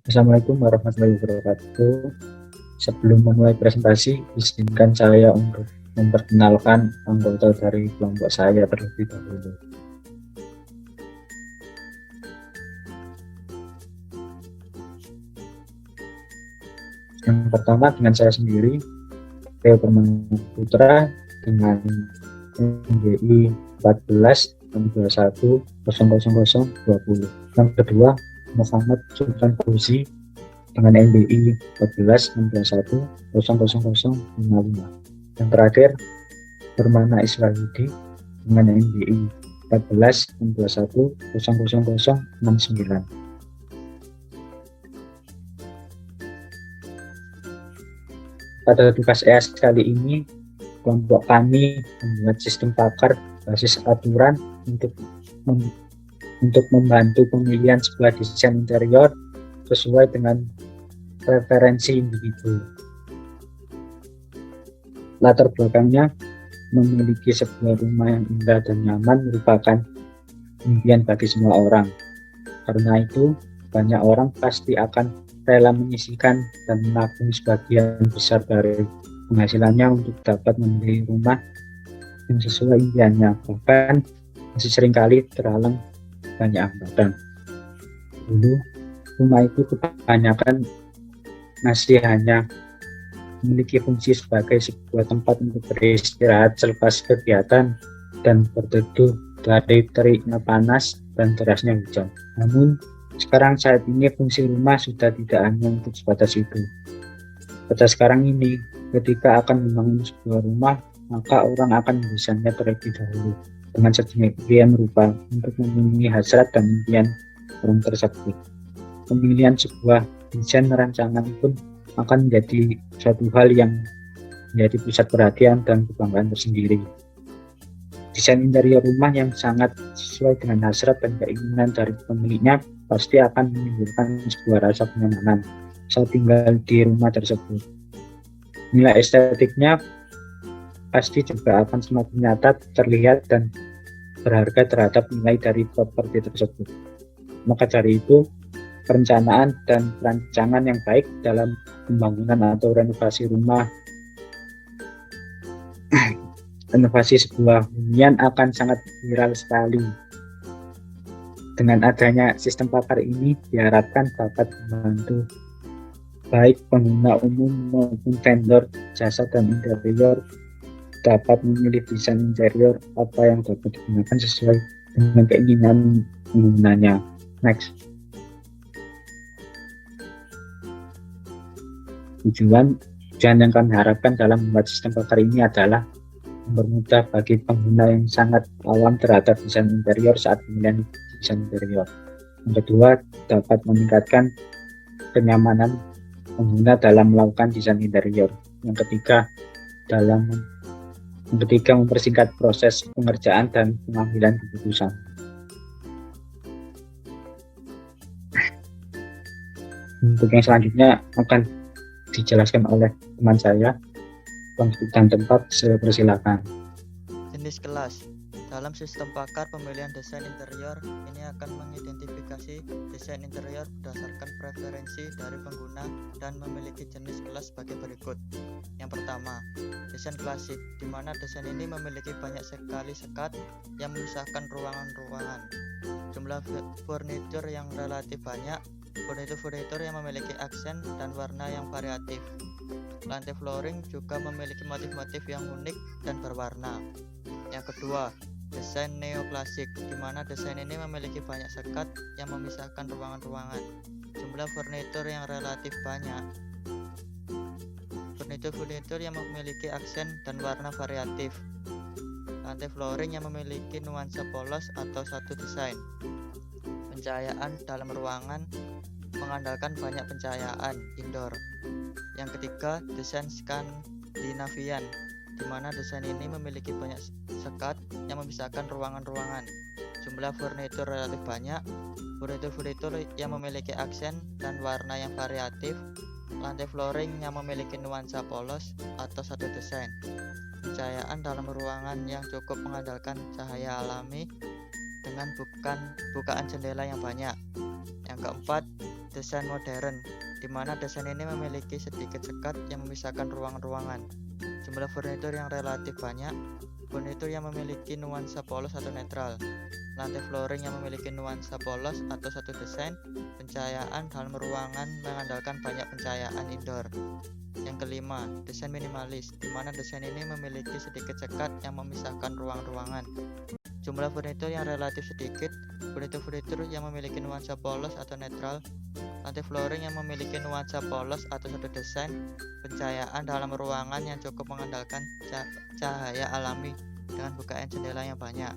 Assalamualaikum warahmatullahi wabarakatuh. Sebelum memulai presentasi, izinkan saya untuk memperkenalkan anggota dari kelompok saya terlebih dahulu. Yang pertama dengan saya sendiri, Theo Permana Putra dengan NBI 14 621 00020. Yang kedua, Muhammad Sultan Fauzi dengan NBI 14 621 00055. Yang terakhir, Permana Iswahudi dengan NBI 14 621 00069. Pada tugas EAS kali ini, kelompok kami membuat sistem pakar basis aturan untuk membantu pemilihan sebuah desain interior sesuai dengan preferensi individu. Latar belakangnya, memiliki sebuah rumah yang indah dan nyaman merupakan impian bagi semua orang. Karena itu, banyak orang pasti akan rela menyisihkan dan menabung sebagian besar dari penghasilannya untuk dapat membeli rumah yang sesuai impiannya. Bahkan masih seringkali terhalang banyak hambatan. Dulu, rumah itu kebanyakan masih hanya memiliki fungsi sebagai sebuah tempat untuk beristirahat selepas kegiatan dan berteduh dari teriknya panas dan derasnya hujan. Namun, sekarang saat ini fungsi rumah sudah tidak hanya untuk sebatas itu. Pada sekarang ini, ketika akan membangun sebuah rumah, maka orang akan mendesainnya terlebih dahulu dengan sedemikian rupa untuk memenuhi hasrat dan impian orang tersebut. Pemilihan sebuah desain rancangan pun akan menjadi suatu hal yang menjadi pusat perhatian dan kebanggaan tersendiri. Desain interior rumah yang sangat sesuai dengan hasrat dan keinginan dari pemiliknya pasti akan menimbulkan sebuah rasa kenyamanan saat tinggal di rumah tersebut. Nilai estetiknya pasti juga akan semakin nyata terlihat dan berharga terhadap nilai dari properti tersebut. Maka dari itu, perencanaan dan perancangan yang baik dalam pembangunan atau renovasi rumah, renovasi sebuah hunian akan sangat viral sekali. Dengan adanya sistem pakar ini diharapkan dapat membantu baik pengguna umum maupun vendor jasa dan interior dapat memilih desain interior apa yang dapat digunakan sesuai dengan keinginan penggunanya. Next. Tujuan yang kami harapkan dalam membuat sistem pakar ini adalah mempermudah bagi pengguna yang sangat awam terhadap desain interior saat pemilihan desain interior. Yang kedua, dapat meningkatkan kenyamanan pengguna dalam melakukan desain interior. Yang ketiga, mempersingkat proses pengerjaan dan pengambilan keputusan. Untuk yang selanjutnya akan dijelaskan oleh teman saya. Waktu dan tempat, saya persilakan. Jenis kelas. Dalam sistem pakar pemilihan desain interior, ini akan mengidentifikasi desain interior berdasarkan preferensi dari pengguna dan memiliki jenis kelas sebagai berikut. Yang pertama, desain klasik, di mana desain ini memiliki banyak sekali sekat yang memisahkan ruangan-ruangan. Jumlah furnitur yang relatif banyak, furnitur yang memiliki aksen dan warna yang variatif. Lantai flooring juga memiliki motif-motif yang unik dan berwarna. Yang kedua, desain neoklasik, di mana desain ini memiliki banyak sekat yang memisahkan ruangan-ruangan. Jumlah furnitur yang relatif banyak. Furnitur yang memiliki aksen dan warna variatif. Lantai flooring yang memiliki nuansa polos atau satu desain. Pencahayaan dalam ruangan mengandalkan banyak pencahayaan indoor. Yang ketiga, desain Skandinavian, di mana desain ini memiliki banyak sekat yang memisahkan ruangan-ruangan. Jumlah furnitur relatif banyak. Furnitur yang memiliki aksen dan warna yang variatif. Lantai flooring yang memiliki nuansa polos atau satu desain. Pencahayaan dalam ruangan yang cukup mengandalkan cahaya alami dengan bukaan jendela yang banyak. Yang keempat, desain modern, di mana desain ini memiliki sedikit sekat yang memisahkan ruangan-ruangan. Jumlah furnitur yang relatif banyak, furnitur yang memiliki nuansa polos atau netral, lantai flooring yang memiliki nuansa polos atau satu desain, pencahayaan dalam ruangan mengandalkan banyak pencahayaan indoor. Yang kelima, desain minimalis, di mana desain ini memiliki sedikit sekat yang memisahkan ruang-ruangan. Jumlah furnitur yang relatif sedikit, furnitur yang memiliki nuansa polos atau netral, lantai flooring yang memiliki nuansa polos atau satu desain, pencahayaan dalam ruangan yang cukup mengandalkan cahaya alami dengan bukaan jendela yang banyak.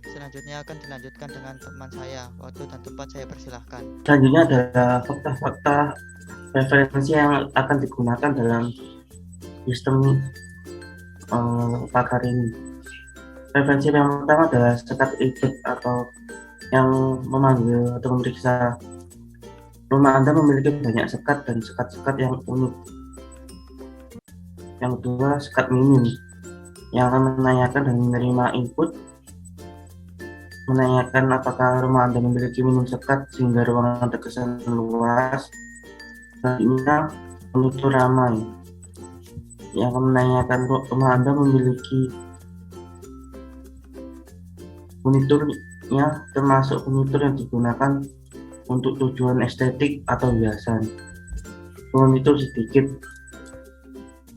Selanjutnya akan dilanjutkan dengan teman saya. Waktu dan tempat saya persilahkan. Selanjutnya adalah fakta-fakta referensi yang akan digunakan dalam sistem pakar ini. Referensi yang pertama adalah sekat ribet atau yang memanggil atau memeriksa rumah Anda memiliki banyak sekat dan sekat-sekat yang unik. Yang kedua, sekat minim yang akan menanyakan dan menerima input, menanyakan apakah rumah Anda memiliki minim sekat sehingga ruangan terkesan luas. Selanjutnya, furnitur ramai yang akan menanyakan rumah Anda memiliki furniturnya termasuk furnitur yang digunakan untuk tujuan estetik atau hiasan. Furnitur sedikit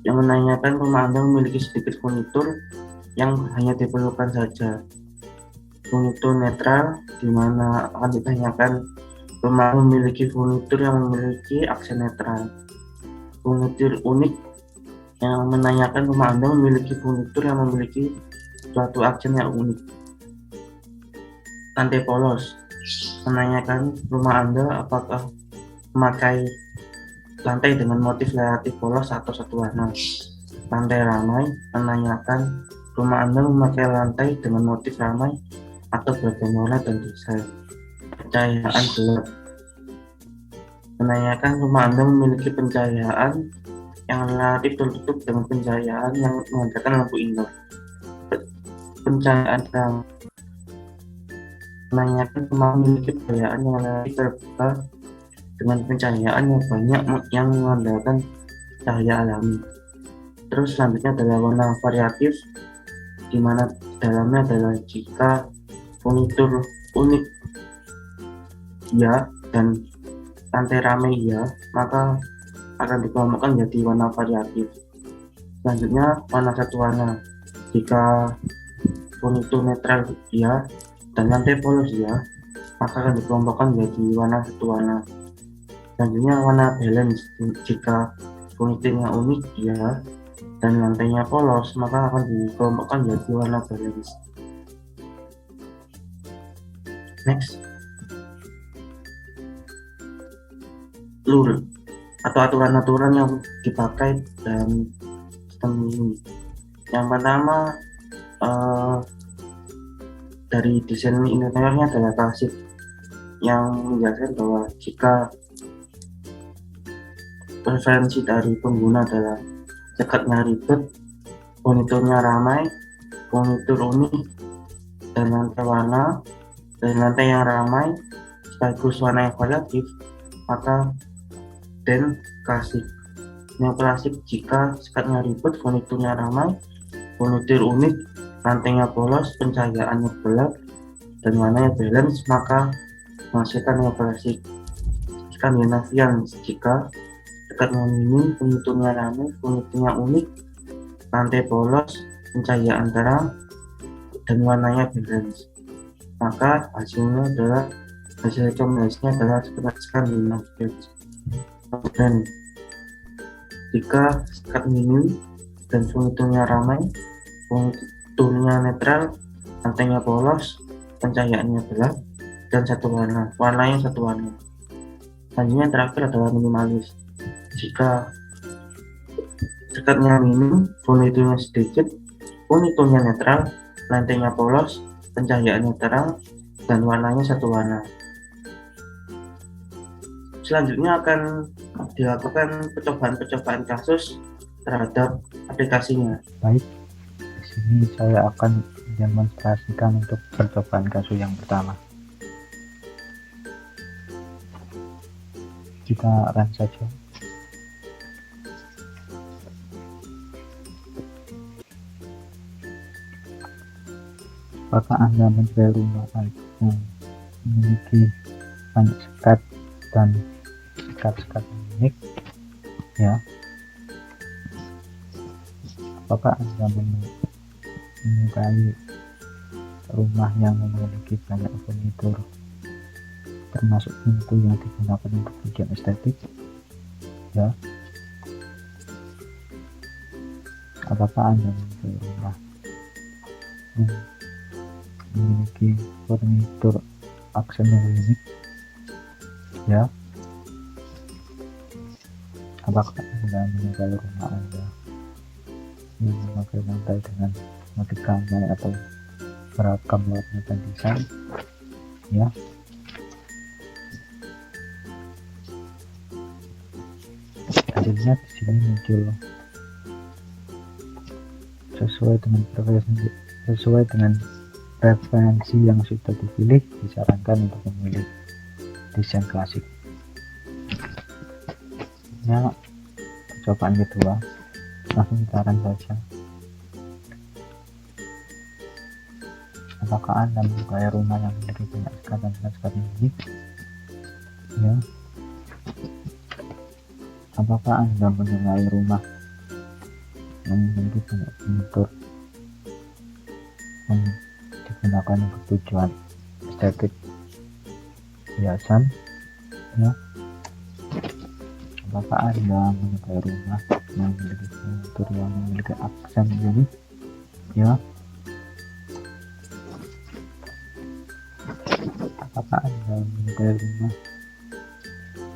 yang menanyakan rumah Anda memiliki sedikit furnitur yang hanya diperlukan saja. Furnitur netral di mana akan ditanyakan rumah memiliki furnitur yang memiliki aksen netral. Furnitur unik yang menanyakan rumah Anda memiliki furnitur yang memiliki suatu aksen yang unik. Lantai polos menanyakan rumah Anda apakah memakai lantai dengan motif relatif polos atau satu warna. Lantai ramai menanyakan rumah Anda memakai lantai dengan motif ramai atau beragam warna dan desain. Pencahayaan gelap menanyakan rumah Anda memiliki pencahayaan yang relatif tertutup dengan pencahayaan yang mengandalkan lampu indoor. Pencahayaan terang menanyakan rumah memiliki pencahayaan yang relatif terbuka dengan pencahayaan yang banyak yang mengandalkan cahaya alami. Terus selanjutnya adalah warna variatif, di mana dalamnya adalah jika furnitur unik ya dan lantai ramai ya, maka akan dikelompokkan menjadi warna variatif. Selanjutnya warna satu warna, jika furnitur netral ya dan lantai polos ya, maka akan dikelompokkan menjadi warna satu warna. Selanjutnya warna balance, jika furniturnya unik ya dan lantainya polos, maka akan dikelompokkan menjadi warna balance. Next, rule atau aturan-aturan yang dipakai dalam sistem ini. Yang pertama, dari desain interiornya adalah klasik yang menjelaskan bahwa jika preferensi dari pengguna adalah sekatnya ribet, furniturnya ramai, furnitur unik, dan lantai yang ramai sekaligus warna yang variatif, maka dan klasik. Yang klasik jika sekatnya ribet, furniturnya ramai, furnitur unik, lantainya polos, pencahayaannya gelap, dan warnanya balance, maka menghasilkan yang klasik. Skandinavian jika sekatnya minim, furniturnya ramai, furniturnya unik, lantai polos, pencahayaan terang, dan warnanya balance, maka hasilnya adalah hasil kombinasinya adalah Skandinavian. Dan jika sekat minim dan furniturnya ramai, furniturnya netral, lantainya polos, pencahayaannya gelap, dan warnanya satu warna. Selanjutnya terakhir adalah minimalis. Jika sekatnya minim, furniturnya sedikit, furniturnya netral, lantainya polos, pencahayaannya terang, dan warnanya satu warna. Selanjutnya akan dilakukan percobaan kasus terhadap aplikasinya. Baik, di sini saya akan mendemonstrasikan untuk percobaan kasus yang pertama. Kita run saja. Apakah Anda mencari rumah yang memiliki banyak sekat dan sekat-sekat unik? Ya. Apakah Anda menyukai rumah yang memiliki banyak furnitur, termasuk pintu yang digunakan untuk tujuan estetik? Ya. Apakah Anda mencari rumah yang memiliki furnitur aksen yang unik? Ya. Apakah Anda menyukai rumah Anda yang memakai lantai dengan motif ramai atau beragam warna dan desain? Ya. Hasilnya di sini muncul sesuai dengan preferensi yang sudah dipilih. Disarankan untuk memilih desain klasik. Nah, percobaan kedua, langsung kita run saja. Apakah Anda menyukai rumah yang memiliki banyak sekat dan sekat unik? Ya. Apakah Anda menyukai rumah yang memiliki banyak furnitur yang digunakan untuk tujuan estetik hiasan? Ya. Apakah Anda menyukai rumah yang memiliki furnitur yang memiliki aksen unik? Ya. Apakah Anda menyukai rumah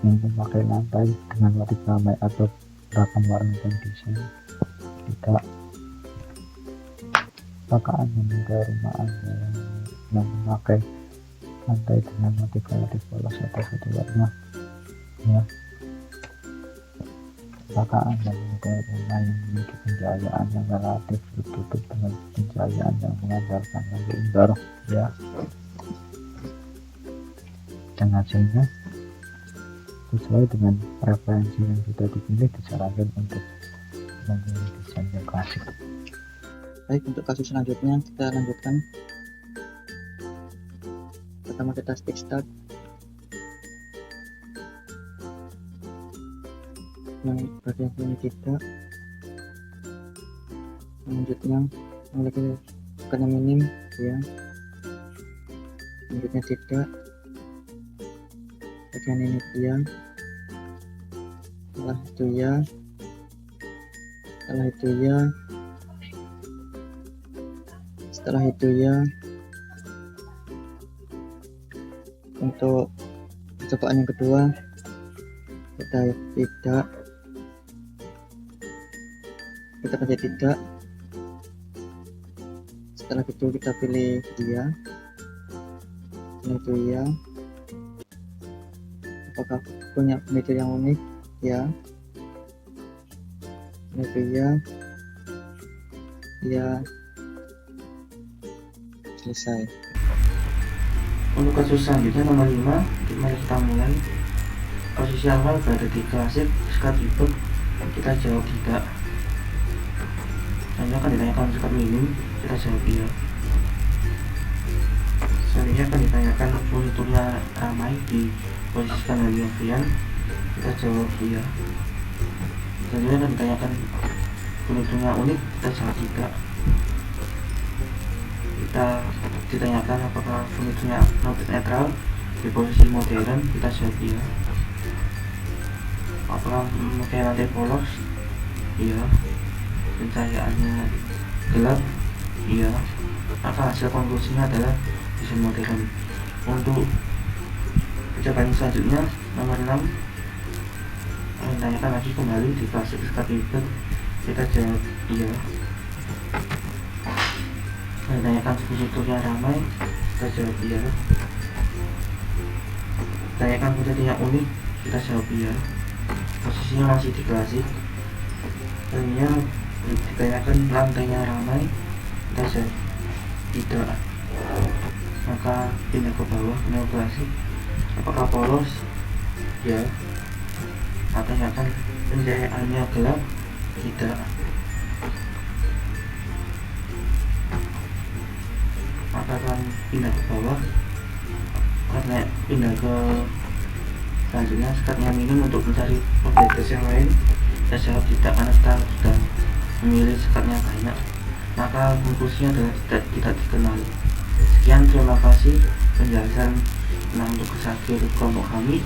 yang memakai lantai dengan motif ramai atau beragam warna dan desain? Tidak. Apakah Anda menyukai rumah Anda yang memakai lantai dengan motif relatif polos atau satu warna? Ya. Apakah Anda menyukai rumah yang memiliki pencahayaan yang relatif tertutup dengan pencahayaan yang mengandalkan lampu indoor? Ya. Dan hasilnya sesuai dengan preferensi yang sudah dipilih, disarankan untuk memilih desain yang klasik. Baik, untuk kasus selanjutnya kita lanjutkan. Pertama kita stick start. Yang bagian ini tidak. Selanjutnya memiliki tekanan minim, ya. Selanjutnya tidak. Bagian ini ya. Setelah itu ya. Setelah itu ya. Setelah itu ya. Untuk percobaan yang kedua kita tidak. Kita kasih tidak. Setelah itu kita pilih dia. Setelah itu ya. Apakah punya furnitur yang unik? Ya. Itu ya. Ya. Selesai. Untuk kasus selanjutnya nomor 5, mari kita mulai. Posisi awal berada di klasik, sekat ribet, kita jawab tidak. Selanjutnya akan ditanyakan sekat minim, kita jawab iya. Selanjutnya akan ditanyakan furniturnya ramai di posisikan dari Novian, kita jawab iya. Selanjutnya akan ditanyakan furniturnya unik, kita jawab tidak. Kita ditanyakan apakah furniturnya netral di posisi modern, kita jawab iya. Apakah memakai lantai polos? Iya. Pencahayaannya gelap? Iya. Maka hasil konklusinya adalah desain modern. Untuk percobaan selanjutnya nomor 6, ditanyakan lagi kembali di klasik sekat ribet, kita jawab iya. Ditanyakan furniturnya ramai, kita jawab iya. Ditanyakan furniturnya unik, kita jawab iya. Posisinya masih di klasik. Selanjutnya ditanyakan lantainya ramai, kita jawab tidak. Maka pindah ke bawah, pindah ke klasik. Apakah polos? Ya. menanyakan pencahayaannya gelap tidak, maka akan pindah ke bawah. Karena pindah ke selanjutnya, skatnya minum untuk mencari objek tes yang lain. Saya jawab tidak karena kita sudah memilih skatnya banyak, maka konklusinya adalah tidak dikenali. Sekian, terima kasih penjelasan untuk kelompok kami.